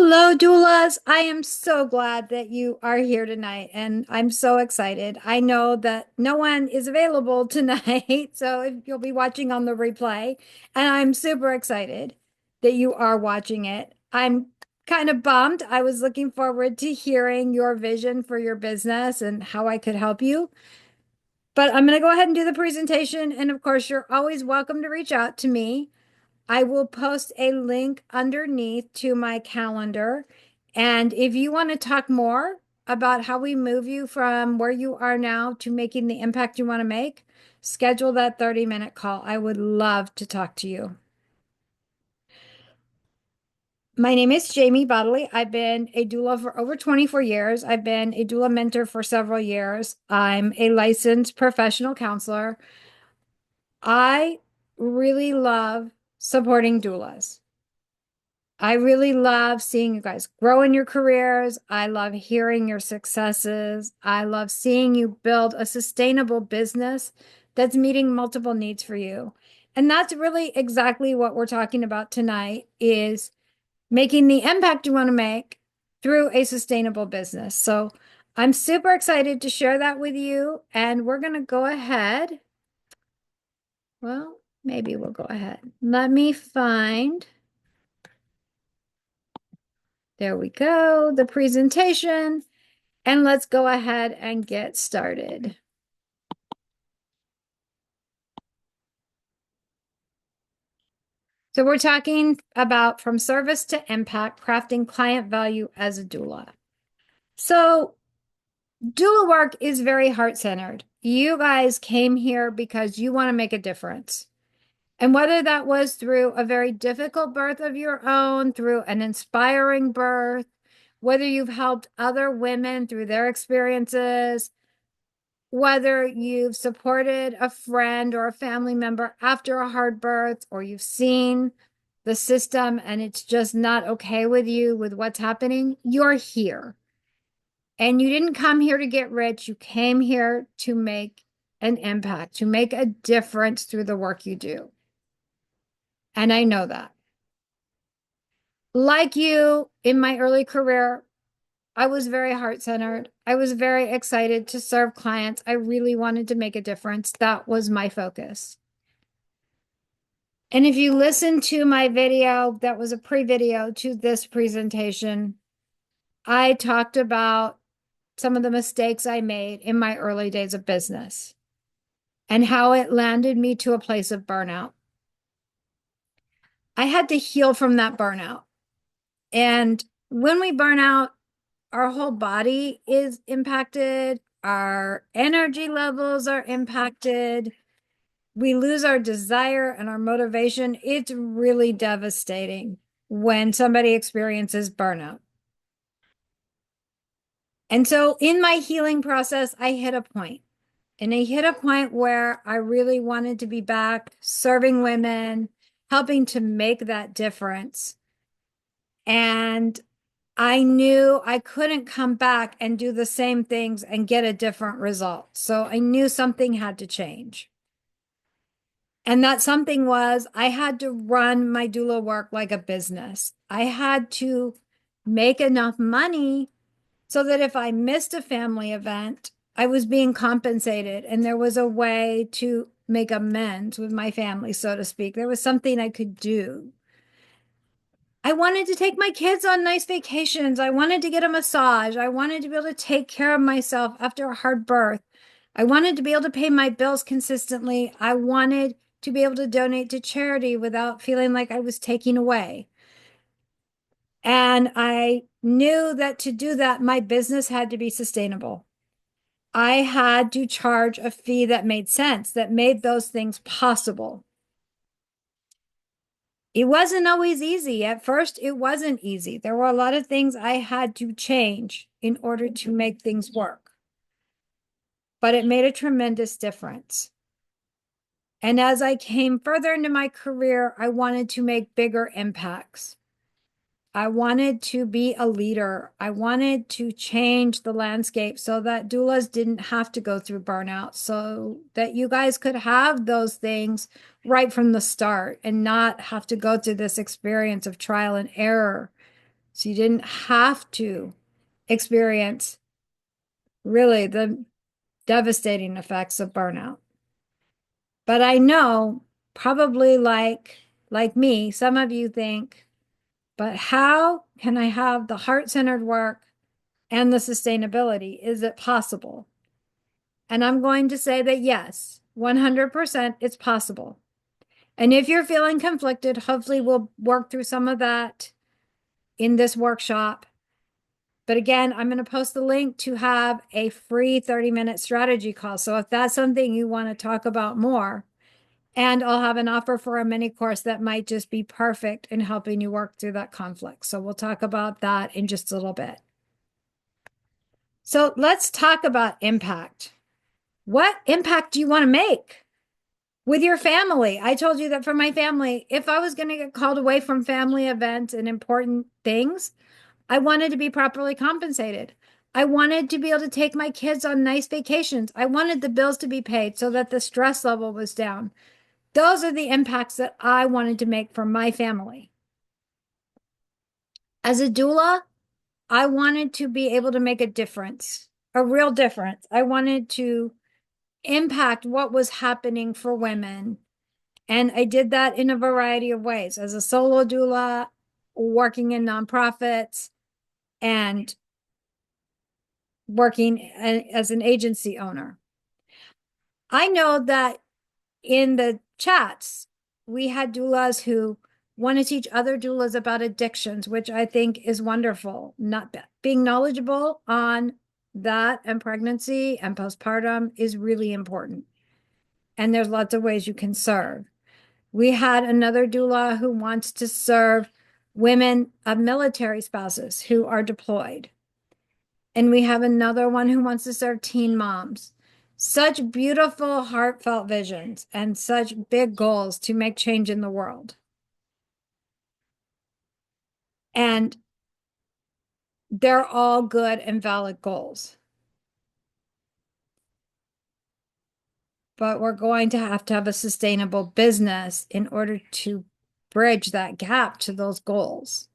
Hello, doulas. I am so glad that you are here tonight, and I'm so excited. I know that no one is available tonight, so if you'll be watching on the replay, and I'm super excited that you are watching it. I'm kind of bummed. I was looking forward to hearing your vision for your business and how I could help you. But I'm going to go ahead and do the presentation, and of course, you're always welcome to reach out to me. I will post a link underneath to my calendar. And if you want to talk more about how we move you from where you are now to making the impact you want to make, schedule that 30-minute call. I would love to talk to you. My name is Jamie Bodley. I've been a doula for over 24 years. I've been a doula mentor for several years. I'm a licensed professional counselor. I really love supporting doulas. I really love seeing you guys grow in your careers. I love hearing your successes. I love seeing you build a sustainable business that's meeting multiple needs for you. And that's really exactly what we're talking about tonight is making the impact you want to make through a sustainable business. So I'm super excited to share that with you. And we're going to go ahead. Well, maybe we'll go ahead. Let me find. There we go, the presentation, and let's go ahead and get started. So we're talking about from service to impact, crafting client value as a doula. So doula work is very heart-centered. You guys came here because you want to make a difference. And whether that was through a very difficult birth of your own, through an inspiring birth, whether you've helped other women through their experiences, whether you've supported a friend or a family member after a hard birth, or you've seen the system and it's just not okay with you with what's happening, you're here. And you didn't come here to get rich. You came here to make an impact, to make a difference through the work you do. And I know that. Like you in my early career, I was very heart-centered. I was very excited to serve clients. I really wanted to make a difference. That was my focus. And if you listen to my video, that was a pre-video to this presentation, I talked about some of the mistakes I made in my early days of business and how it landed me to a place of burnout. I had to heal from that burnout. And when we burn out, our whole body is impacted, our energy levels are impacted, we lose our desire and our motivation. It's really devastating when somebody experiences burnout. And so in my healing process, I hit a point. And I hit a point where I really wanted to be back serving women, helping to make that difference. And I knew I couldn't come back and do the same things and get a different result. So I knew something had to change. And that something was I had to run my doula work like a business. I had to make enough money so that if I missed a family event, I was being compensated and there was a way to make amends with my family, so to speak. There was something I could do. I wanted to take my kids on nice vacations. I wanted to get a massage. I wanted to be able to take care of myself after a hard birth. I wanted to be able to pay my bills consistently. I wanted to be able to donate to charity without feeling like I was taking away. And I knew that to do that, my business had to be sustainable. I had to charge a fee that made sense, that made those things possible. It wasn't always easy. At first, it wasn't easy. There were a lot of things I had to change in order to make things work. But it made a tremendous difference. And as I came further into my career, I wanted to make bigger impacts. I wanted to be a leader. I wanted to change the landscape so that doulas didn't have to go through burnout, so that you guys could have those things right from the start and not have to go through this experience of trial and error So you didn't have to experience really the devastating effects of burnout. But I know probably like me, some of you think, but how can I have the heart-centered work and the sustainability? Is it possible? And I'm going to say that yes, 100% it's possible. And if you're feeling conflicted, hopefully we'll work through some of that in this workshop. But again, I'm going to post the link to have a free 30-minute strategy call. So if that's something you want to talk about more, and I'll have an offer for a mini course that might just be perfect in helping you work through that conflict. So we'll talk about that in just a little bit. So let's talk about impact. What impact do you want to make with your family? I told you that for my family, if I was going to get called away from family events and important things, I wanted to be properly compensated. I wanted to be able to take my kids on nice vacations. I wanted the bills to be paid so that the stress level was down. Those are the impacts that I wanted to make for my family. As a doula, I wanted to be able to make a difference, a real difference. I wanted to impact what was happening for women. And I did that in a variety of ways as a solo doula, working in nonprofits, and working as an agency owner. I know that in the chats, we had doulas who want to teach other doulas about addictions, which I think is wonderful. Not being knowledgeable on that and pregnancy and postpartum is really important. And there's lots of ways you can serve. We had another doula who wants to serve women of military spouses who are deployed. And we have another one who wants to serve teen moms. Such beautiful, heartfelt visions and such big goals to make change in the world. And they're all good and valid goals. But we're going to have a sustainable business in order to bridge that gap to those goals.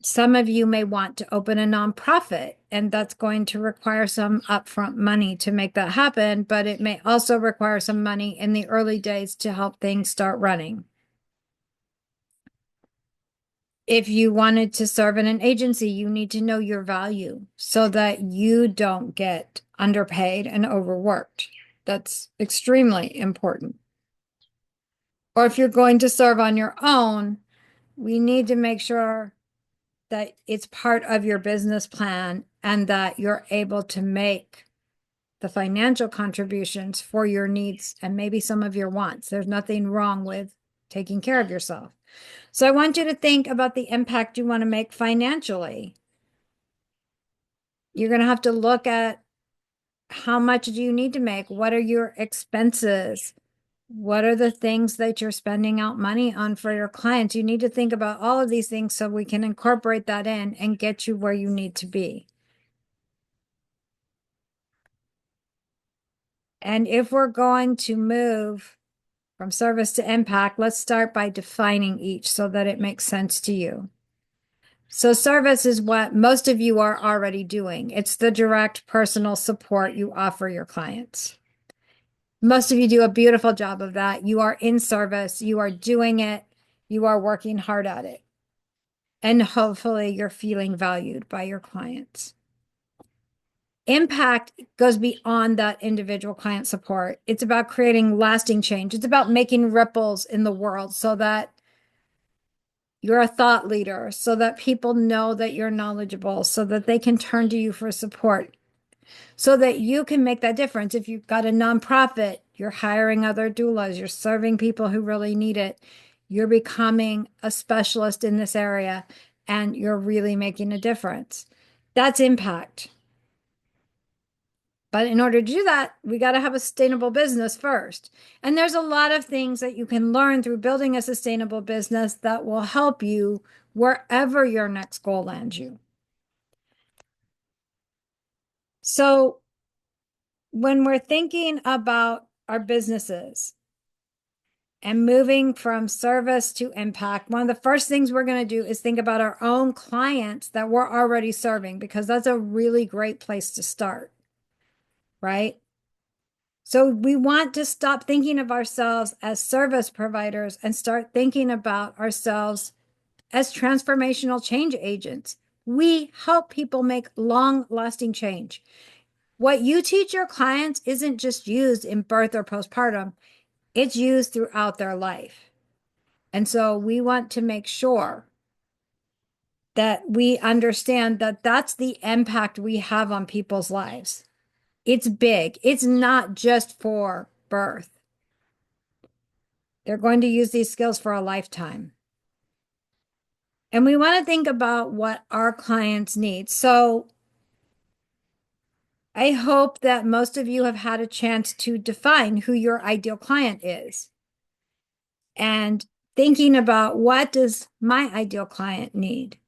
Some of you may want to open a nonprofit, and that's going to require some upfront money to make that happen, but it may also require some money in the early days to help things start running. If you wanted to serve in an agency, you need to know your value so that you don't get underpaid and overworked. That's extremely important. Or if you're going to serve on your own, we need to make sure that it's part of your business plan and that you're able to make the financial contributions for your needs and maybe some of your wants. There's nothing wrong with taking care of yourself. So I want you to think about the impact you want to make financially. You're going to have to look at how much do you need to make? What are your expenses? What are the things that you're spending out money on for your clients? You need to think about all of these things so we can incorporate that in and get you where you need to be. And if we're going to move from service to impact, let's start by defining each so that it makes sense to you. So service is what most of you are already doing. It's the direct personal support you offer your clients. Most of you do a beautiful job of that. You are in service, you are doing it, you are working hard at it. And hopefully you're feeling valued by your clients. Impact goes beyond that individual client support. It's about creating lasting change. It's about making ripples in the world so that you're a thought leader, so that people know that you're knowledgeable, so that they can turn to you for support, so that you can make that difference. If you've got a nonprofit, you're hiring other doulas, you're serving people who really need it, you're becoming a specialist in this area, and you're really making a difference. That's impact. But in order to do that, we got to have a sustainable business first. And there's a lot of things that you can learn through building a sustainable business that will help you wherever your next goal lands you. So when we're thinking about our businesses, and moving from service to impact, one of the first things we're going to do is think about our own clients that we're already serving, because that's a really great place to start, right? So we want to stop thinking of ourselves as service providers and start thinking about ourselves as transformational change agents. We help people make long-lasting change. What you teach your clients isn't just used in birth or postpartum, it's used throughout their life. And so we want to make sure that we understand that that's the impact we have on people's lives. It's big. It's not just for birth. They're going to use these skills for a lifetime. And we want to think about what our clients need. So I hope that most of you have had a chance to define who your ideal client is and thinking about, what does my ideal client need?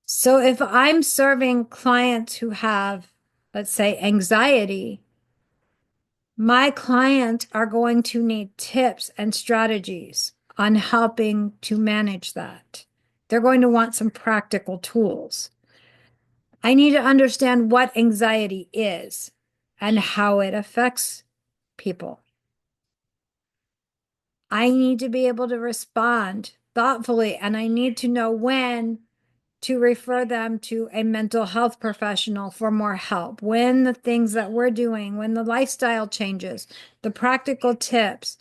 So if I'm serving clients who have, let's say, anxiety, my clients are going to need tips and strategies on helping to manage that. They're going to want some practical tools. I need to understand what anxiety is and how it affects people. I need to be able to respond thoughtfully, and I need to know when to refer them to a mental health professional for more help. When the things that we're doing, when the lifestyle changes, the practical tips,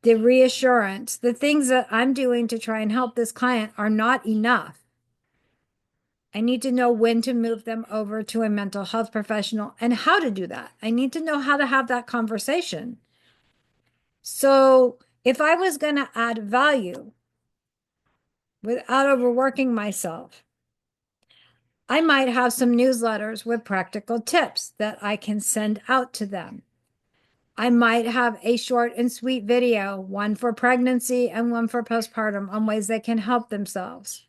the reassurance, the things that I'm doing to try and help this client are not enough. I need to know when to move them over to a mental health professional and how to do that. I need to know how to have that conversation. So if I was going to add value without overworking myself, I might have some newsletters with practical tips that I can send out to them. I might have a short and sweet video, one for pregnancy and one for postpartum, on ways they can help themselves.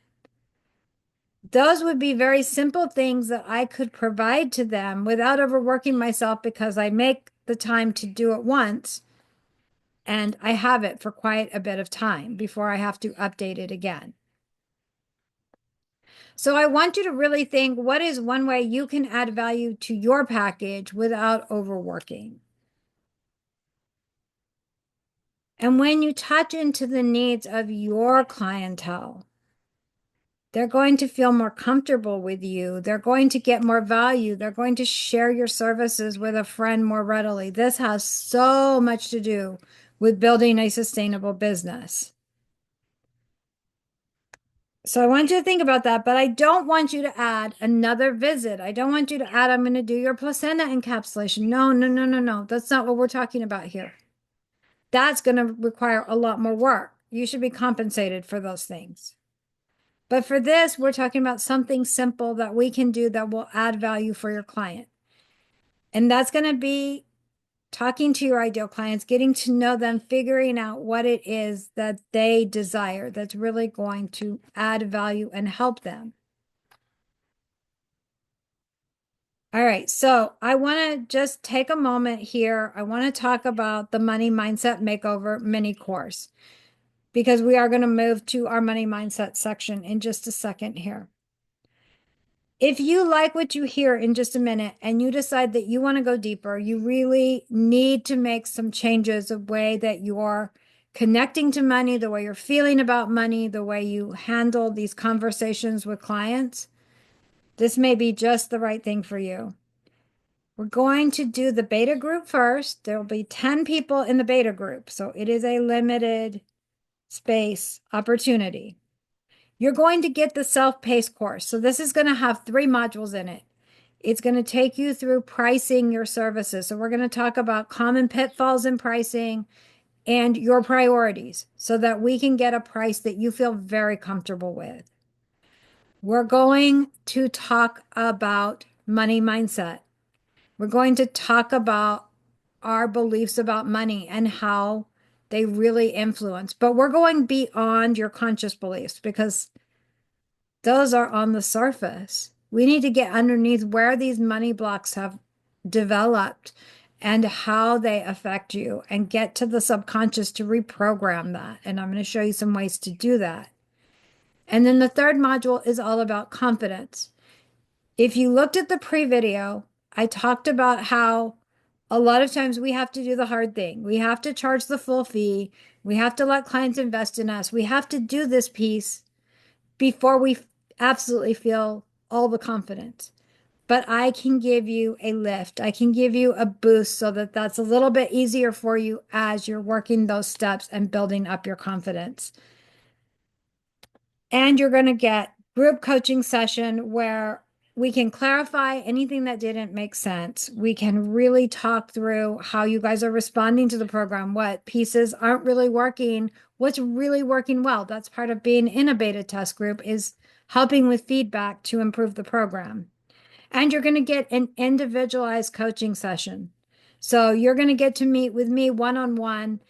Those would be very simple things that I could provide to them without overworking myself, because I make the time to do it once and I have it for quite a bit of time before I have to update it again. So I want you to really think, what is one way you can add value to your package without overworking? And when you touch into the needs of your clientele, they're going to feel more comfortable with you. They're going to get more value. They're going to share your services with a friend more readily. This has so much to do with building a sustainable business. So I want you to think about that, but I don't want you to add another visit. I don't want you to add, I'm going to do your placenta encapsulation. No, no, no, no, no. That's not what we're talking about here. That's going to require a lot more work. You should be compensated for those things. But for this, we're talking about something simple that we can do that will add value for your client. And that's going to be talking to your ideal clients, getting to know them, figuring out what it is that they desire that's really going to add value and help them. All right, so I want to just take a moment here. I want to talk about the Money Mindset Makeover mini course, because we are going to move to our money mindset section in just a second here. If you like what you hear in just a minute and you decide that you want to go deeper, you really need to make some changes, the way that you're connecting to money, the way you're feeling about money, the way you handle these conversations with clients, this may be just the right thing for you. We're going to do the beta group first. There will be 10 people in the beta group, so it is a limited space opportunity. You're going to get the self-paced course. So this is going to have 3 modules in it. It's going to take you through pricing your services. So we're going to talk about common pitfalls in pricing and your priorities, so that we can get a price that you feel very comfortable with. We're going to talk about money mindset. We're going to talk about our beliefs about money and how they really influence. But we're going beyond your conscious beliefs, because those are on the surface. We need to get underneath where these money blocks have developed and how they affect you and get to the subconscious to reprogram that. And I'm going to show you some ways to do that. And then the third module is all about confidence. If you looked at the pre-video, I talked about how a lot of times we have to do the hard thing. We have to charge the full fee. We have to let clients invest in us. We have to do this piece before we absolutely feel all the confidence. But I can give you a lift. I can give you a boost so that that's a little bit easier for you as you're working those steps and building up your confidence. And you're going to get group coaching session where we can clarify anything that didn't make sense. We can really talk through how you guys are responding to the program, what pieces aren't really working, what's really working well. That's part of being in a beta test group, is helping with feedback to improve the program. And you're going to get an individualized coaching session. So you're going to get to meet with me one-on-one,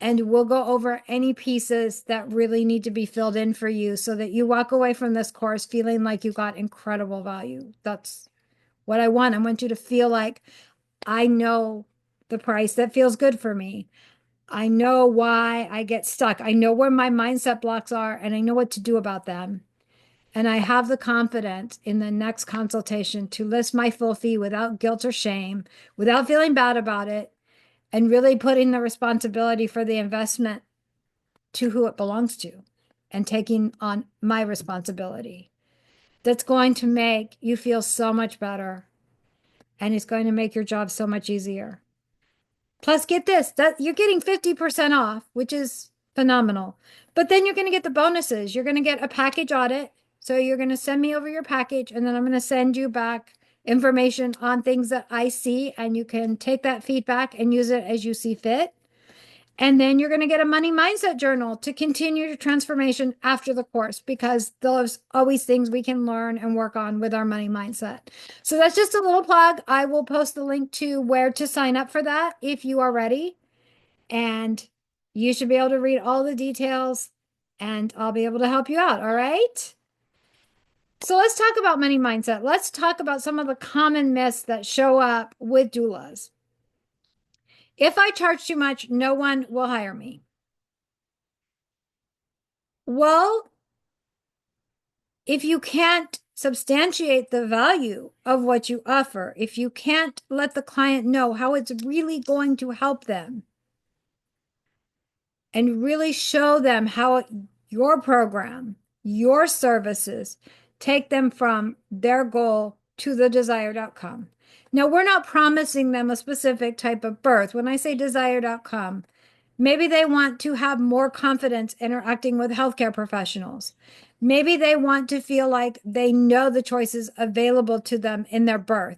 and we'll go over any pieces that really need to be filled in for you so that you walk away from this course feeling like you got incredible value. That's what I want. I want you to feel like, I know the price that feels good for me. I know why I get stuck. I know where my mindset blocks are, and I know what to do about them. And I have the confidence in the next consultation to list my full fee without guilt or shame, without feeling bad about it, and really putting the responsibility for the investment to who it belongs to and taking on my responsibility. That's going to make you feel so much better, and it's going to make your job so much easier. Plus, get this, that you're getting 50% off, which is phenomenal. But then you're going to get the bonuses. You're going to get a package audit. So you're going to send me over your package, and then I'm going to send you back information on things that I see, and you can take that feedback and use it as you see fit. And then you're going to get a money mindset journal to continue your transformation after the course, because there's always things we can learn and work on with our money mindset. So that's just a little plug. I will post the link to where to sign up for that if you are ready. And you should be able to read all the details, and I'll be able to help you out. All right. So let's talk about money mindset. Let's talk about some of the common myths that show up with doulas. If I charge too much, no one will hire me. Well, if you can't substantiate the value of what you offer, if you can't let the client know how it's really going to help them and really show them how your program, your services take them from their goal to the desired outcome. Now, we're not promising them a specific type of birth. When I say desired outcome, maybe they want to have more confidence interacting with healthcare professionals. Maybe they want to feel like they know the choices available to them in their birth.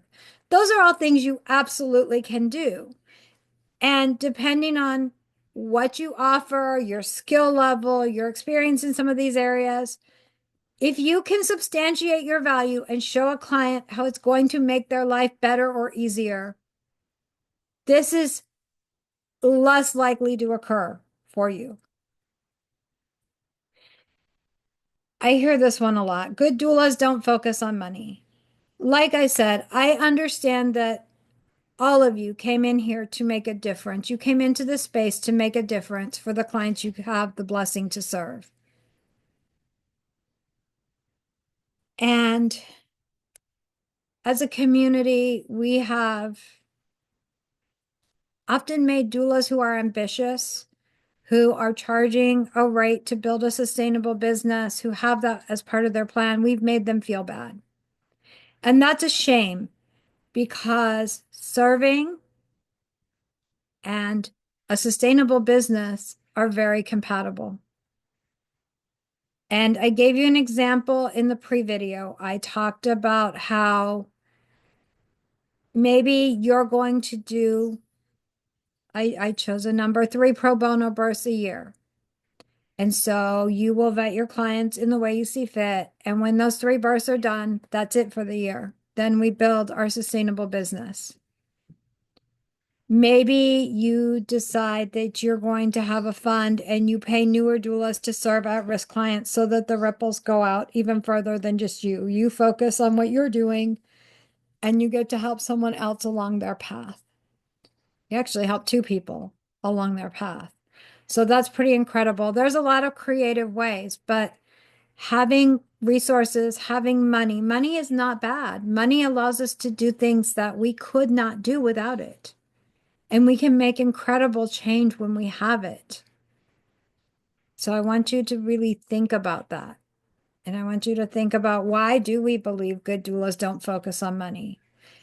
Those are all things you absolutely can do. And depending on what you offer, your skill level, your experience in some of these areas, if you can substantiate your value and show a client how it's going to make their life better or easier, this is less likely to occur for you. I hear this one a lot. Good doulas don't focus on money. Like I said, I understand that all of you came in here to make a difference. You came into this space to make a difference for the clients you have the blessing to serve. And as a community, we have often made doulas who are ambitious, who are charging a rate to build a sustainable business, who have that as part of their plan. We've made them feel bad. And that's a shame, because serving and a sustainable business are very compatible. And I gave you an example in the pre-video. I talked about how maybe you're going to do, I chose a number, 3 pro bono births a year. And so you will vet your clients in the way you see fit. And when those 3 births are done, that's it for the year. Then we build our sustainable business. Maybe you decide that you're going to have a fund and you pay newer doulas to serve at-risk clients so that the ripples go out even further than just you. You focus on what you're doing and you get to help someone else along their path. You actually help two people along their path. So that's pretty incredible. There's a lot of creative ways, but having resources, having money, money is not bad. Money allows us to do things that we could not do without it. And we can make incredible change when we have it. So I want you to really think about that. And I want you to think about, why do we believe good doulas don't focus on money?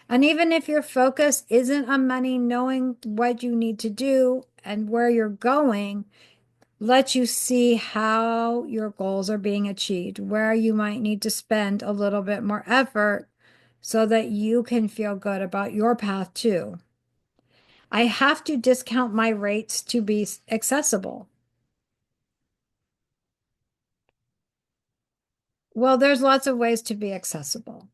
And even if your focus isn't on money, knowing what you need to do and where you're going lets you see how your goals are being achieved, where you might need to spend a little bit more effort so that you can feel good about your path too. I have to discount my rates to be accessible. Well, there's lots of ways to be accessible.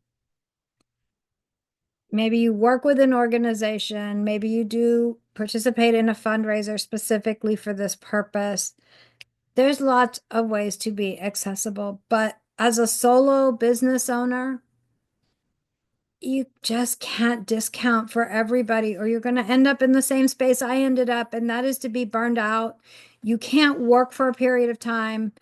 Maybe you work with an organization, maybe you do participate in a fundraiser specifically for this purpose. There's lots of ways to be accessible, but as a solo business owner, you just can't discount for everybody, or you're going to end up in the same space I ended up, and that is to be burned out. You can't work for a period of time,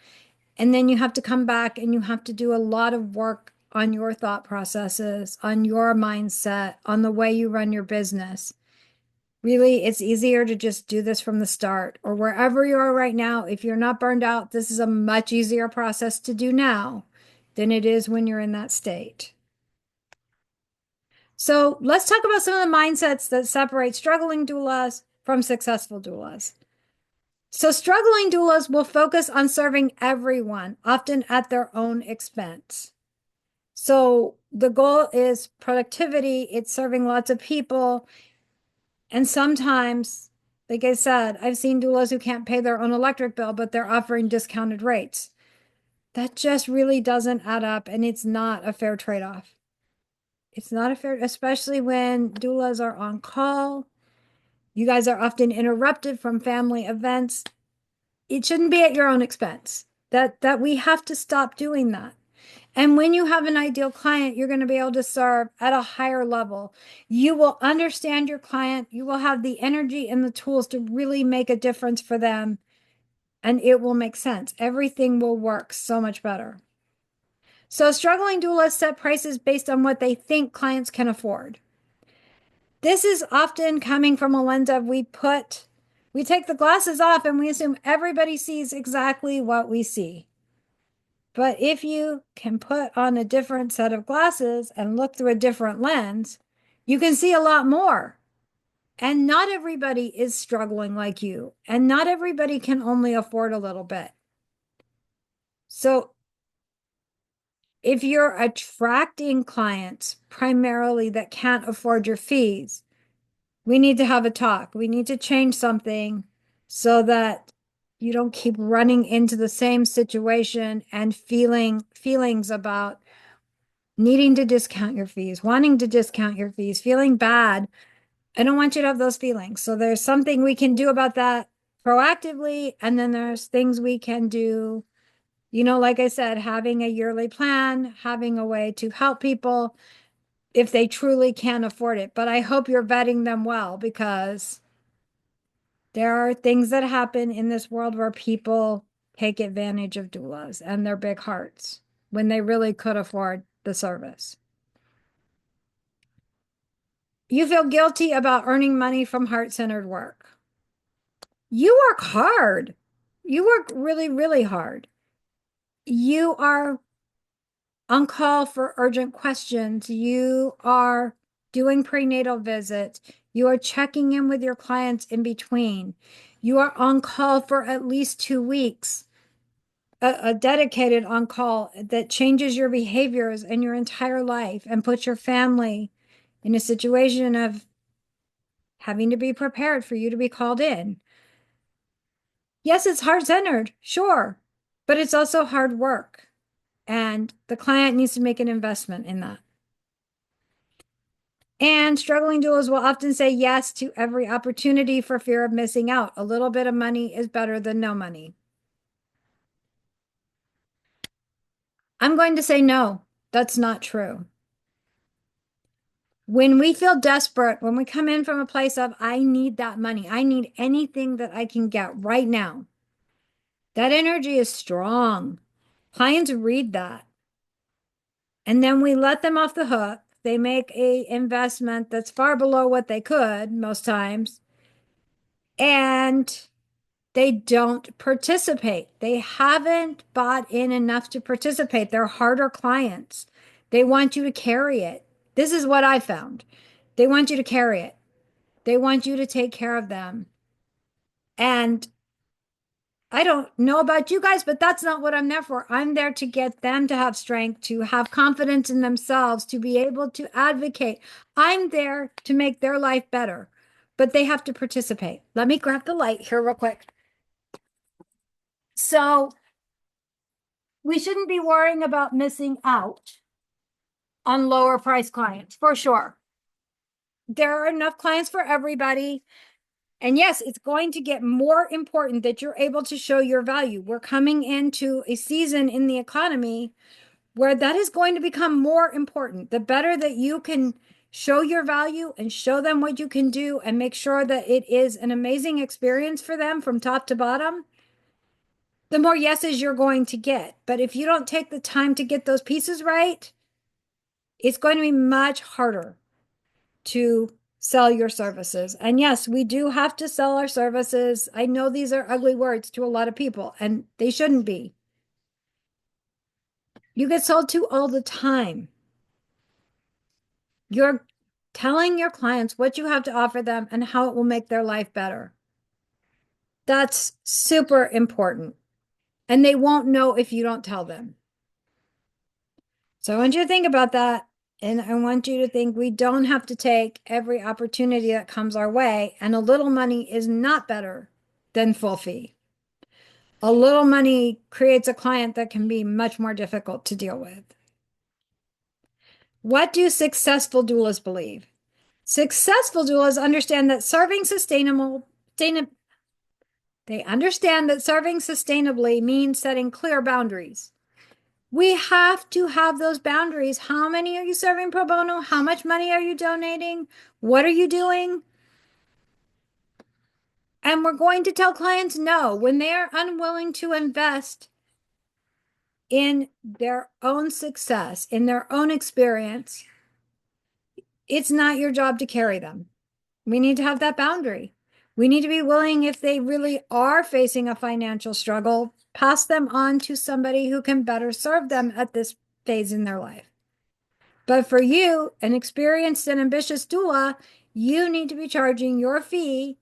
and then you have to come back and you have to do a lot of work on your thought processes, on your mindset, on the way you run your business. Really, it's easier to just do this from the start, or wherever you are right now. If you're not burned out, this is a much easier process to do now than it is when you're in that state. So let's talk about some of the mindsets that separate struggling doulas from successful doulas. So struggling doulas will focus on serving everyone, often at their own expense. So the goal is productivity, it's serving lots of people. And sometimes, like I said, I've seen doulas who can't pay their own electric bill, but they're offering discounted rates. That just really doesn't add up, and it's not a fair trade-off. It's not a fair, especially when doulas are on call. You guys are often interrupted from family events. It shouldn't be at your own expense. That we have to stop doing that. And when you have an ideal client, you're going to be able to serve at a higher level. You will understand your client. You will have the energy and the tools to really make a difference for them. And it will make sense. Everything will work so much better. So struggling doulas set prices based on what they think clients can afford. This is often coming from a lens of we take the glasses off and we assume everybody sees exactly what we see. But if you can put on a different set of glasses and look through a different lens, you can see a lot more. And not everybody is struggling like you, and not everybody can only afford a little bit. So if you're attracting clients primarily that can't afford your fees, we need to have a talk. We need to change something so that you don't keep running into the same situation and feelings about needing to discount your fees, wanting to discount your fees, feeling bad. I don't want you to have those feelings. So there's something we can do about that proactively. And then there's things we can do, like I said, having a yearly plan, having a way to help people if they truly can't afford it. But I hope you're vetting them well, because there are things that happen in this world where people take advantage of doulas and their big hearts when they really could afford the service. You feel guilty about earning money from heart-centered work. You work hard. You work really, really hard. You are on call for urgent questions. You are doing prenatal visits. You are checking in with your clients in between. You are on call for at least 2 weeks, a dedicated on call that changes your behaviors and your entire life and puts your family in a situation of having to be prepared for you to be called in. Yes, it's heart-centered, sure, but it's also hard work. And the client needs to make an investment in that. And struggling doulas will often say yes to every opportunity for fear of missing out. A little bit of money is better than no money. I'm going to say no, that's not true. When we feel desperate, when we come in from a place of, I need that money, I need anything that I can get right now, that energy is strong. Clients read that. And then we let them off the hook. They make a investment that's far below what they could most times, and they don't participate. They haven't bought in enough to participate. They're harder clients. They want you to carry it. This is what I found. They want you to carry it. They want you to take care of them. And I don't know about you guys, but that's not what I'm there for. I'm there to get them to have strength, to have confidence in themselves, to be able to advocate. I'm there to make their life better, but they have to participate. Let me grab the light here real quick. So we shouldn't be worrying about missing out on lower price clients for sure. There are enough clients for everybody. And yes, it's going to get more important that you're able to show your value. We're coming into a season in the economy where that is going to become more important. The better that you can show your value and show them what you can do and make sure that it is an amazing experience for them from top to bottom, the more yeses you're going to get. But if you don't take the time to get those pieces right, it's going to be much harder to sell your services. And yes, we do have to sell our services. I know these are ugly words to a lot of people, and they shouldn't be. You get sold to all the time. You're telling your clients what you have to offer them and how it will make their life better. That's super important. And they won't know if you don't tell them. So I want you to think about that. And I want you to think we don't have to take every opportunity that comes our way. And a little money is not better than full fee. A little money creates a client that can be much more difficult to deal with. What do successful doulas believe? Successful doulas understand that they understand that serving sustainably means setting clear boundaries. We have to have those boundaries. How many are you serving pro bono? How much money are you donating? What are you doing? And we're going to tell clients no when they are unwilling to invest in their own success, in their own experience. It's not your job to carry them. We need to have that boundary. We need to be willing, if they really are facing a financial struggle, pass them on to somebody who can better serve them at this phase in their life. But for you, an experienced and ambitious doula, you need to be charging your fee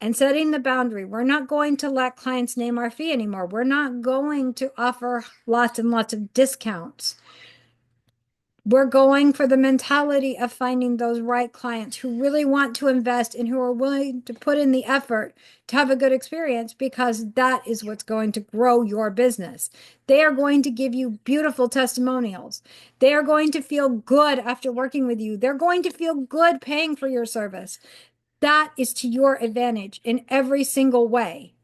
and setting the boundary. We're not going to let clients name our fee anymore. We're not going to offer lots and lots of discounts. We're going for the mentality of finding those right clients who really want to invest and who are willing to put in the effort to have a good experience, because that is what's going to grow your business. They are going to give you beautiful testimonials. They are going to feel good after working with you. They're going to feel good paying for your service. That is to your advantage in every single way.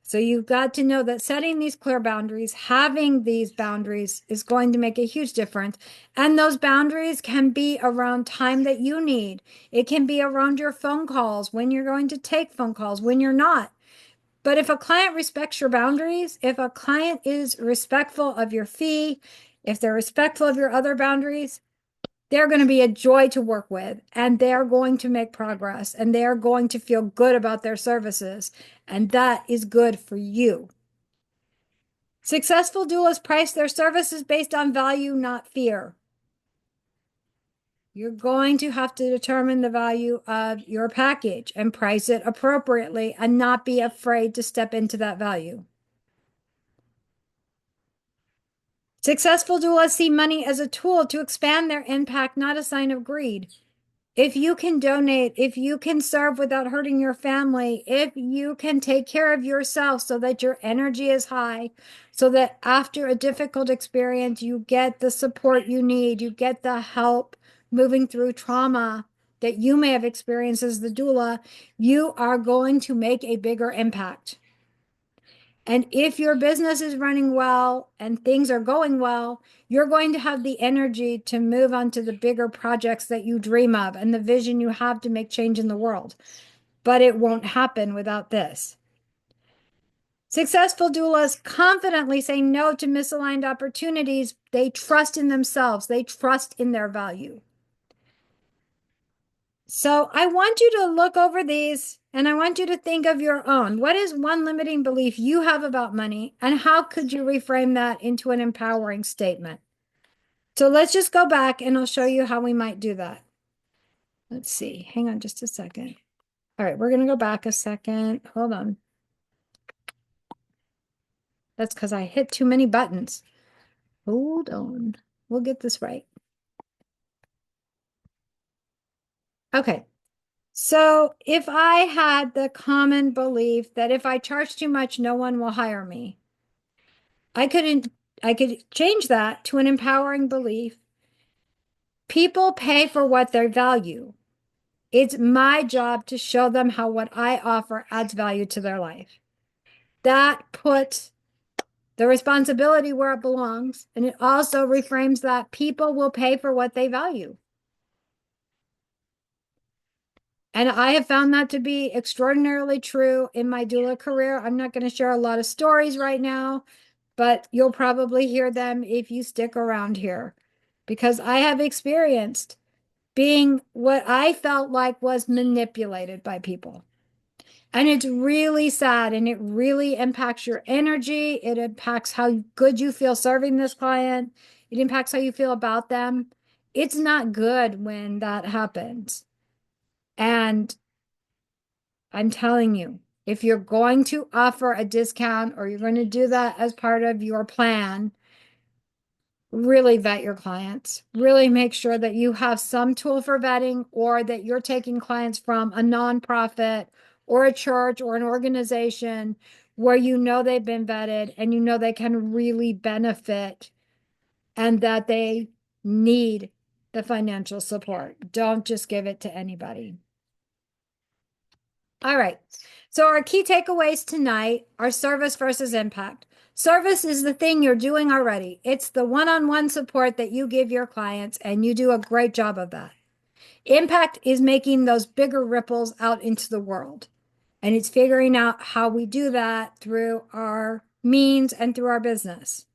So you've got to know that setting these clear boundaries, having these boundaries is going to make a huge difference. And those boundaries can be around time that you need. It can be around your phone calls, when you're going to take phone calls, when you're not. But if a client respects your boundaries, if a client is respectful of your fee, if they're respectful of your other boundaries, they're going to be a joy to work with, and they're going to make progress, and they're going to feel good about their services. And that is good for you. Successful doulas price their services based on value, not fear. You're going to have to determine the value of your package and price it appropriately and not be afraid to step into that value. Successful doulas see money as a tool to expand their impact, not a sign of greed. If you can donate, if you can serve without hurting your family, if you can take care of yourself so that your energy is high, so that after a difficult experience, you get the support you need, you get the help moving through trauma that you may have experienced as the doula, you are going to make a bigger impact. And if your business is running well and things are going well, you're going to have the energy to move on to the bigger projects that you dream of and the vision you have to make change in the world. But it won't happen without this. Successful doulas confidently say no to misaligned opportunities. They trust in themselves. They trust in their value. So I want you to look over these and I want you to think of your own. What is one limiting belief you have about money, and how could you reframe that into an empowering statement? So let's just go back and I'll show you how we might do that. Let's see. Hang on just a second. All right, we're going to go back a second. Hold on. That's because I hit too many buttons. Hold on. We'll get this right. Okay. So if I had the common belief that if I charge too much, no one will hire me, I could change that to an empowering belief. People pay for what they value. It's my job to show them how what I offer adds value to their life. That puts the responsibility where it belongs, and it also reframes that people will pay for what they value. And I have found that to be extraordinarily true in my doula career. I'm not going to share a lot of stories right now, but you'll probably hear them if you stick around here, because I have experienced being what I felt like was manipulated by people. And it's really sad, and it really impacts your energy. It impacts how good you feel serving this client. It impacts how you feel about them. It's not good when that happens. And I'm telling you, if you're going to offer a discount or you're going to do that as part of your plan, really vet your clients. Really make sure that you have some tool for vetting, or that you're taking clients from a nonprofit or a church or an organization where you know they've been vetted and you know they can really benefit and that they need the financial support. Don't just give it to anybody. All right. So our key takeaways tonight are service versus impact. Service is the thing you're doing already. It's the one-on-one support that you give your clients, and you do a great job of that. Impact is making those bigger ripples out into the world. And it's figuring out how we do that through our means and through our business.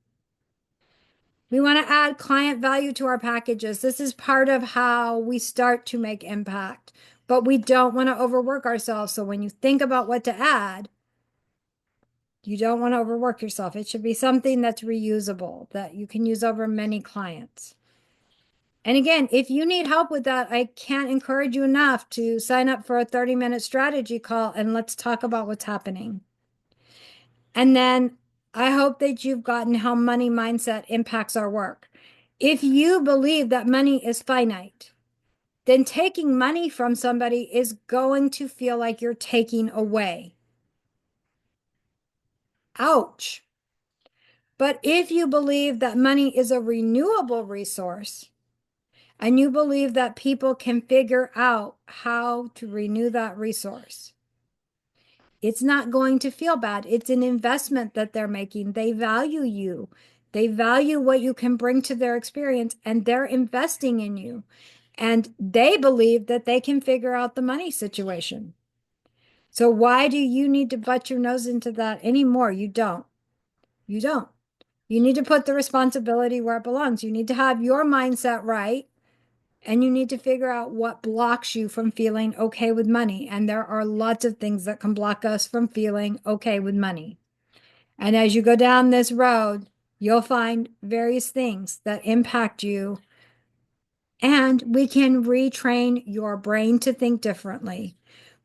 We want to add client value to our packages. This is part of how we start to make impact, but we don't want to overwork ourselves. So when you think about what to add, you don't want to overwork yourself. It should be something that's reusable, that you can use over many clients. And again, if you need help with that, I can't encourage you enough to sign up for a 30-minute strategy call and let's talk about what's happening. And then I hope that you've gotten how money mindset impacts our work. If you believe that money is finite, then taking money from somebody is going to feel like you're taking away. Ouch. But if you believe that money is a renewable resource, and you believe that people can figure out how to renew that resource, it's not going to feel bad. It's an investment that they're making. They value you. They value what you can bring to their experience, and they're investing in you. And they believe that they can figure out the money situation. So why do you need to butt your nose into that anymore? You don't. You don't. You need to put the responsibility where it belongs. You need to have your mindset right, and you need to figure out what blocks you from feeling okay with money. And there are lots of things that can block us from feeling okay with money. And as you go down this road, you'll find various things that impact you. And we can retrain your brain to think differently.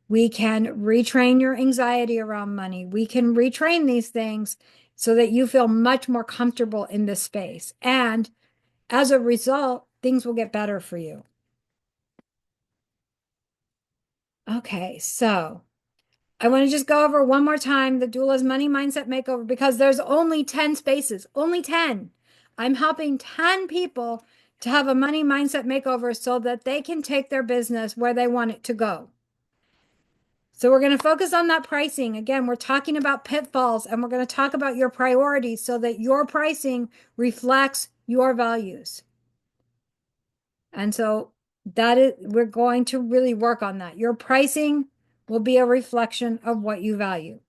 We can retrain your anxiety around money. We can retrain these things so that you feel much more comfortable in this space. And as a result, things will get better for you. Okay, so I want to just go over one more time the Doula's Money Mindset Makeover, because there's only 10 spaces, only 10. I'm helping 10 people to have a money mindset makeover so that they can take their business where they want it to go. So we're going to focus on that pricing. Again, we're talking about pitfalls and we're going to talk about your priorities so that your pricing reflects your values. And so we're going to really work on that. Your pricing will be a reflection of what you value.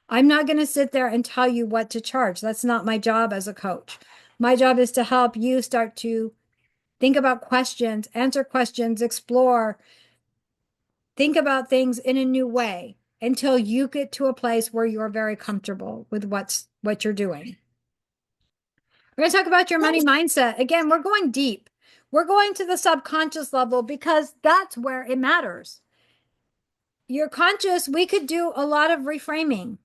I'm not going to sit there and tell you what to charge. That's not my job as a coach. My job is to help you start to think about questions, answer questions, explore, think about things in a new way until you get to a place where you're very comfortable with what you're doing. We're going to talk about your money mindset. Again, we're going deep. We're going to the subconscious level because that's where it matters. Your conscious, we could do a lot of reframing.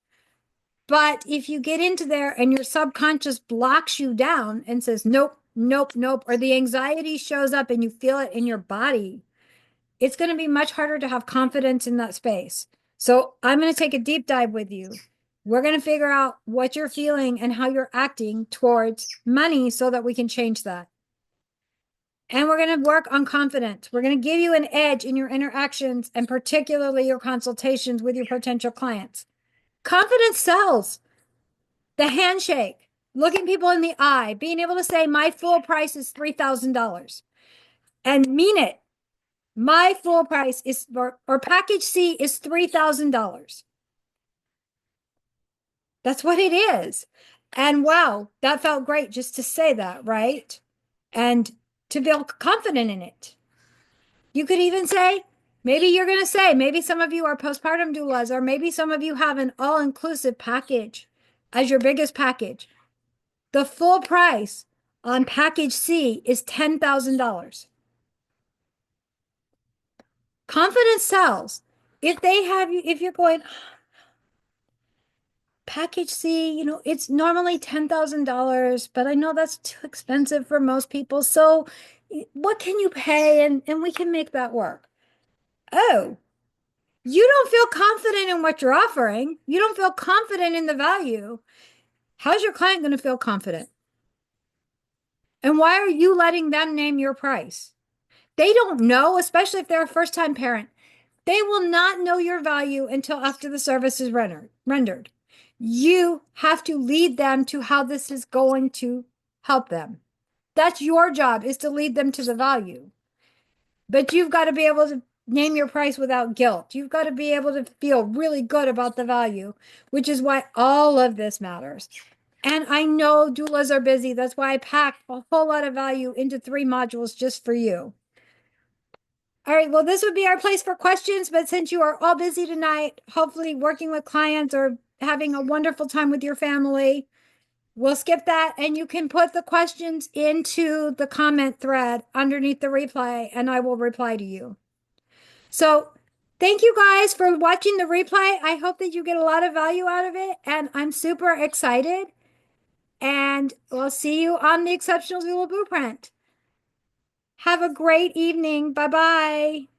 But if you get into there and your subconscious blocks you down and says, nope, nope, nope, or the anxiety shows up and you feel it in your body, it's going to be much harder to have confidence in that space. So I'm going to take a deep dive with you. We're going to figure out what you're feeling and how you're acting towards money so that we can change that. And we're going to work on confidence. We're going to give you an edge in your interactions and particularly your consultations with your potential clients. Confidence sells. The handshake, looking people in the eye, being able to say, my full price is $3,000 and mean it. My full price is, or package C is $3,000. That's what it is. And wow, that felt great just to say that, right? And to feel confident in it. You could even say, maybe you're going to say, maybe some of you are postpartum doulas, or maybe some of you have an all-inclusive package as your biggest package. The full price on package C is $10,000. Confidence sells. If they have you, if you're going, package C, it's normally $10,000, but I know that's too expensive for most people. So what can you pay? And we can make that work. Oh, you don't feel confident in what you're offering. You don't feel confident in the value. How's your client going to feel confident? And why are you letting them name your price? They don't know, especially if they're a first-time parent. They will not know your value until after the service is rendered. You have to lead them to how this is going to help them. That's your job, is to lead them to the value. But you've got to be able to name your price without guilt. You've got to be able to feel really good about the value, which is why all of this matters. And I know doulas are busy. That's why I packed a whole lot of value into 3 modules just for you. All right, well, this would be our place for questions, but since you are all busy tonight, hopefully working with clients or having a wonderful time with your family, we'll skip that and you can put the questions into the comment thread underneath the replay and I will reply to you. So thank you guys for watching the replay. I hope that you get a lot of value out of it and I'm super excited and we'll see you on the Exceptional Doula Blueprint. Have a great evening. Bye-bye.